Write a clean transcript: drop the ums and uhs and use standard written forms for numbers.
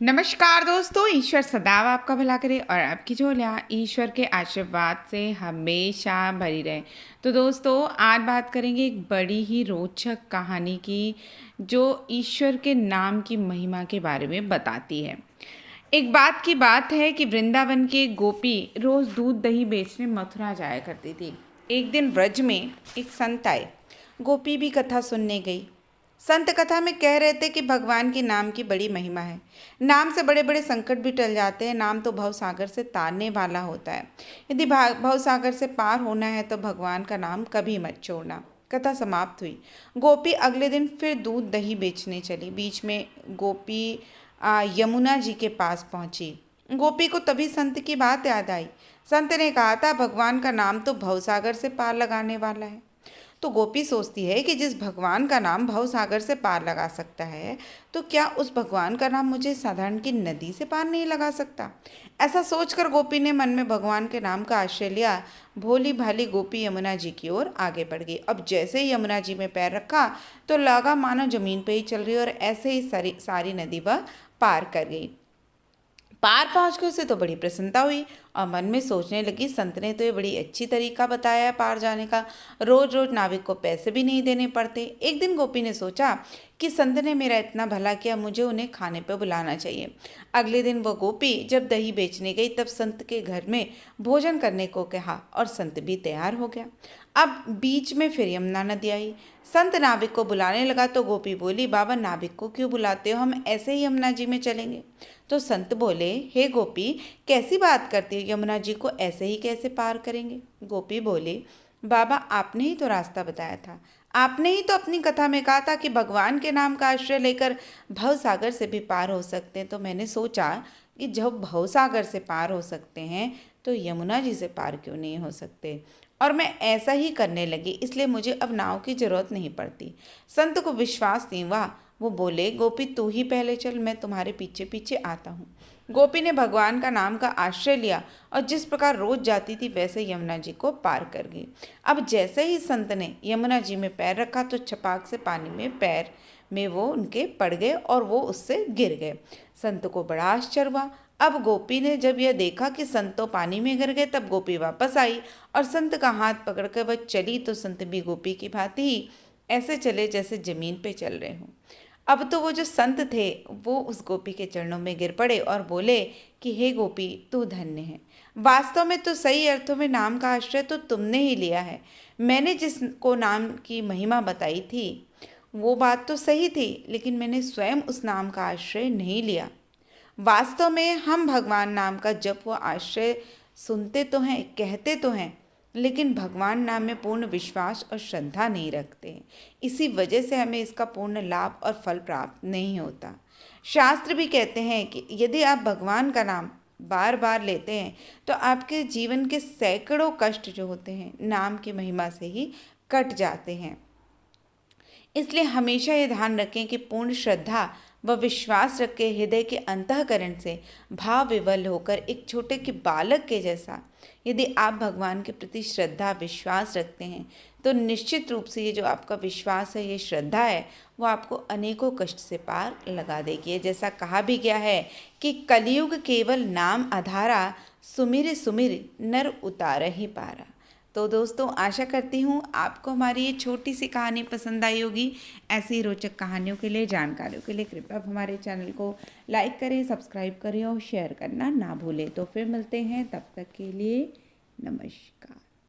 नमस्कार दोस्तों, ईश्वर सदैव आपका भला करे और आपकी झोलियाँ ईश्वर के आशीर्वाद से हमेशा भरी रहे। तो दोस्तों, आज बात करेंगे एक बड़ी ही रोचक कहानी की जो ईश्वर के नाम की महिमा के बारे में बताती है। एक बात की बात है कि वृंदावन की एक गोपी रोज़ दूध दही बेचने मथुरा जाया करती थी। एक दिन व्रज में एक संत आए। गोपी भी कथा सुनने गई। संत कथा में कह रहे थे कि भगवान के नाम की बड़ी महिमा है। नाम से बड़े बड़े संकट भी टल जाते हैं। नाम तो भव सागर से तारने वाला होता है। यदि भव सागर से पार होना है तो भगवान का नाम कभी मत छोड़ना। कथा समाप्त हुई। गोपी अगले दिन फिर दूध दही बेचने चली। बीच में गोपी यमुना जी के पास पहुंची। गोपी को तभी संत की बात याद आई। संत ने कहा था, भगवान का नाम तो भव सागर से पार लगाने वाला है। तो गोपी सोचती है कि जिस भगवान का नाम भव सागर से पार लगा सकता है, तो क्या उस भगवान का नाम मुझे साधारण की नदी से पार नहीं लगा सकता। ऐसा सोचकर गोपी ने मन में भगवान के नाम का आश्रय लिया। भोली भाली गोपी यमुना जी की ओर आगे बढ़ गई। अब जैसे ही यमुना जी में पैर रखा तो लगा मानो जमीन पे ही चल रही, और ऐसे ही सारी नदी वह पार कर गई। पार पहुंचकर उसे तो बड़ी प्रसन्नता हुई और मन में सोचने लगी, संत ने तो ये बड़ी अच्छी तरीका बताया है पार जाने का। रोज रोज नाविक को पैसे भी नहीं देने पड़ते। एक दिन गोपी ने सोचा कि संत ने मेरा इतना भला किया, मुझे उन्हें खाने पर बुलाना चाहिए। अगले दिन वह गोपी जब दही बेचने गई तब संत के घर में भोजन करने को कहा और संत भी तैयार हो गया। अब बीच में फिर यमुना नदी आई। संत नाविक को बुलाने लगा तो गोपी बोली, बाबा नाविक को क्यों बुलाते हो, हम ऐसे ही यमुना जी में चलेंगे। तो संत बोले, हे गोपी, कैसी बात करती हो, यमुना जी को ऐसे ही कैसे पार करेंगे। गोपी बोली, बाबा आपने ही तो रास्ता बताया था। आपने ही तो अपनी कथा में कहा था कि भगवान के नाम का आश्रय लेकर भव सागर से भी पार हो सकते हैं। तो मैंने सोचा कि जब भव सागर से पार हो सकते हैं तो यमुना जी से पार क्यों नहीं हो सकते, और मैं ऐसा ही करने लगी, इसलिए मुझे अब नाव की जरूरत नहीं पड़ती। संत को विश्वास नहीं हुआ। वो बोले, गोपी तू ही पहले चल, मैं तुम्हारे पीछे पीछे आता हूँ। गोपी ने भगवान का नाम का आश्रय लिया और जिस प्रकार रोज जाती थी वैसे यमुना जी को पार कर गई। अब जैसे ही संत ने यमुना जी में पैर रखा तो छपाक से पानी में पैर में वो उनके पड़ गए और वो उससे गिर गए। संत को बड़ा आश्चर्य हुआ। अब गोपी ने जब यह देखा कि संत तो पानी में गिर गए, तब गोपी वापस आई और संत का हाथ पकड़कर वह चली तो संत भी गोपी की भांति ही ऐसे चले जैसे जमीन पे चल रहे हों। अब तो वो जो संत थे वो उस गोपी के चरणों में गिर पड़े और बोले कि हे गोपी, तू धन्य है। वास्तव में तो सही अर्थों में नाम का आश्रय तो तुमने ही लिया है। मैंने जिसको नाम की महिमा बताई थी वो बात तो सही थी, लेकिन मैंने स्वयं उस नाम का आश्रय नहीं लिया। वास्तव में हम भगवान नाम का जब वो आश्रय सुनते तो हैं, कहते तो हैं, लेकिन भगवान नाम में पूर्ण विश्वास और श्रद्धा नहीं रखते। इसी वजह से हमें इसका पूर्ण लाभ और फल प्राप्त नहीं होता। शास्त्र भी कहते हैं कि यदि आप भगवान का नाम बार बार लेते हैं तो आपके जीवन के सैकड़ों कष्ट जो होते हैं नाम की महिमा से ही कट जाते हैं। इसलिए हमेशा ये ध्यान रखें कि पूर्ण श्रद्धा व विश्वास रख के हृदय के अंतःकरण से भाव विवल होकर एक छोटे के बालक के जैसा यदि आप भगवान के प्रति श्रद्धा विश्वास रखते हैं तो निश्चित रूप से ये जो आपका विश्वास है, ये श्रद्धा है, वो आपको अनेकों कष्ट से पार लगा देगी। जैसा कहा भी गया है कि कलयुग केवल नाम आधारा, सुमिर सुमिर नर उतार ही पारा। तो दोस्तों, आशा करती हूँ आपको हमारी ये छोटी सी कहानी पसंद आई होगी। ऐसी रोचक कहानियों के लिए, जानकारियों के लिए कृपया हमारे चैनल को लाइक करें, सब्सक्राइब करें और शेयर करना ना भूलें। तो फिर मिलते हैं, तब तक के लिए नमस्कार।